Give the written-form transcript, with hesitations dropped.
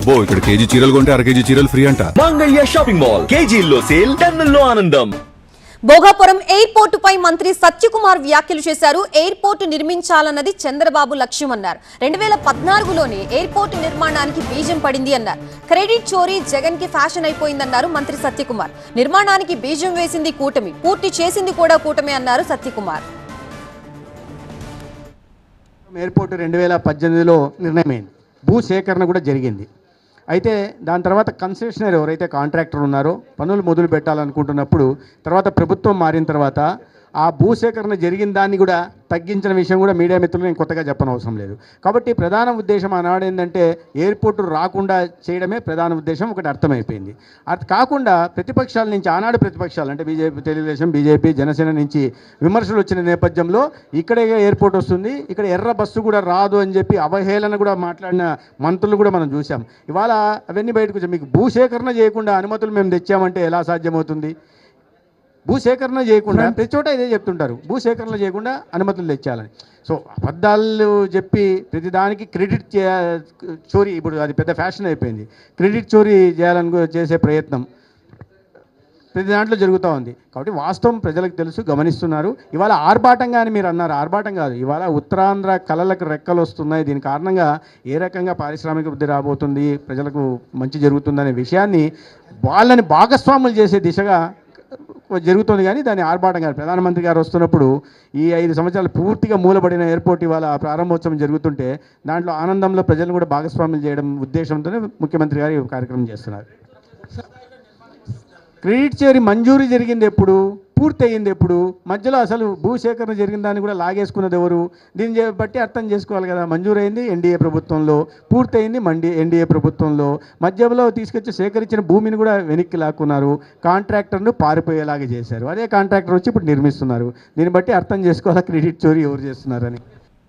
అబ్బో ఇక్కడ కేజీ చీరలు కొంటే అర కేజీ చీరలు ఫ్రీ అంట. మంగళ్య షాపింగ్ మాల్, కేజీల్లో సేల్, టన్నుల్లో ఆనందం. భోగాపురం ఎయిర్పోర్టుపై మంత్రి సత్యకుమార్ వ్యాఖ్యలు చేశారు. ఎయిర్పోర్టు నిర్మించాలన్నది చంద్రబాబు లక్ష్యమన్నారు. 2014లోనే ఎయిర్పోర్టు నిర్మాణానికి బీజం పడింది అన్నారు. క్రెడిట్ చోరీ జగన్ కి ఫ్యాషన్ అయిపోయిందన్నారు మంత్రి సత్యకుమార్. నిర్మాణానికి బీజం వేసింది కూటమి, పూర్తి చేసింది కూడా కూటమి అన్నారు సత్యకుమార్. ఎయిర్పోర్టు 2018లో నిర్ణయమైంది. భూసేకరణ కూడా జరిగింది. అయితే దాని తర్వాత కన్సెషనర్ ఎవరైతే కాంట్రాక్టర్ ఉన్నారో పనులు మొదలు పెట్టాలనుకుంటున్నప్పుడు తర్వాత ప్రభుత్వం మారిన తర్వాత ఆ భూసేకరణ జరిగిన దాన్ని కూడా తగ్గించిన విషయం కూడా మీడియా మిత్రులు నేను కొత్తగా చెప్పనవసరం లేదు. కాబట్టి ప్రధాన ఉద్దేశం ఆనాడు ఏంటంటే ఎయిర్పోర్టు రాకుండా చేయడమే ప్రధాన ఉద్దేశం, ఒకటి అర్థమైపోయింది. అది కాకుండా ప్రతిపక్షాల నుంచి ఆనాడు ప్రతిపక్షాలు అంటే బీజేపీ, తెలుగుదేశం, బీజేపీ, జనసేన నుంచి విమర్శలు వచ్చిన నేపథ్యంలో ఇక్కడే ఎయిర్పోర్ట్ వస్తుంది, ఇక్కడ ఎర్ర బస్సు కూడా రాదు అని చెప్పి అవహేళన కూడా మాట్లాడిన మంత్రులు కూడా మనం చూసాం. ఇవాళ అవన్నీ బయటకు వచ్చాయి. మీకు భూసేకరణ చేయకుండా అనుమతులు మేము తెచ్చామంటే ఎలా సాధ్యమవుతుంది? భూసేకరణ చేయకుండా ప్రతి చోట ఇదే చెప్తుంటారు, భూసేకరణ చేయకుండా అనుమతులు తెచ్చాలని. సో అబద్ధాలు చెప్పి ప్రతిదానికి క్రెడిట్ చోరీ, ఇప్పుడు అది పెద్ద ఫ్యాషన్ అయిపోయింది. క్రెడిట్ చోరీ చేసే ప్రయత్నం ప్రతి దాంట్లో జరుగుతూ ఉంది. కాబట్టి వాస్తవం ప్రజలకు తెలుసు, గమనిస్తున్నారు. ఇవాళ ఆర్భాటంగా అని మీరు అన్నారు, ఆర్భాటం కాదు. ఇవాళ ఉత్తరాంధ్ర కళలకు రెక్కలు వస్తున్నాయి. దీని కారణంగా ఏ రకంగా పారిశ్రామిక వృద్ధి రాబోతుంది, ప్రజలకు మంచి జరుగుతుందనే విషయాన్ని వాళ్ళని భాగస్వాములు చేసే దిశగా జరుగుతుంది. కానీ దాని ఆర్భాటం గారు ప్రధానమంత్రి గారు వస్తున్నప్పుడు ఈ 5 సంవత్సరాలు పూర్తిగా మూలబడిన ఎయిర్పోర్ట్ ఇవాళ ప్రారంభోత్సవం జరుగుతుంటే దాంట్లో ఆనందంలో ప్రజలను కూడా భాగస్వాములు చేయడం ఉద్దేశంతోనే ముఖ్యమంత్రి గారు ఈ కార్యక్రమం చేస్తున్నారు. క్రెడిట్ చోరీ మంజూరు జరిగింది ఎప్పుడు, పూర్తి అయ్యింది ఎప్పుడు? మధ్యలో అసలు భూసేకరణ జరిగిన దాన్ని కూడా లాగేసుకున్నది ఎవరు? దీన్ని బట్టి అర్థం చేసుకోవాలి కదా. మంజూరైంది ఎన్డీఏ ప్రభుత్వంలో, పూర్తయింది ఎన్డీఏ ప్రభుత్వంలో. మధ్యలో తీసుకొచ్చి సేకరించిన భూమిని కూడా వెనక్కి లాక్కున్నారు, కాంట్రాక్టర్ను పారిపోయేలాగా చేశారు. అదే కాంట్రాక్టర్ వచ్చి ఇప్పుడు నిర్మిస్తున్నారు. దీన్ని బట్టి అర్థం చేసుకోవాలి క్రెడిట్ చోరీ ఎవరు చేస్తున్నారని.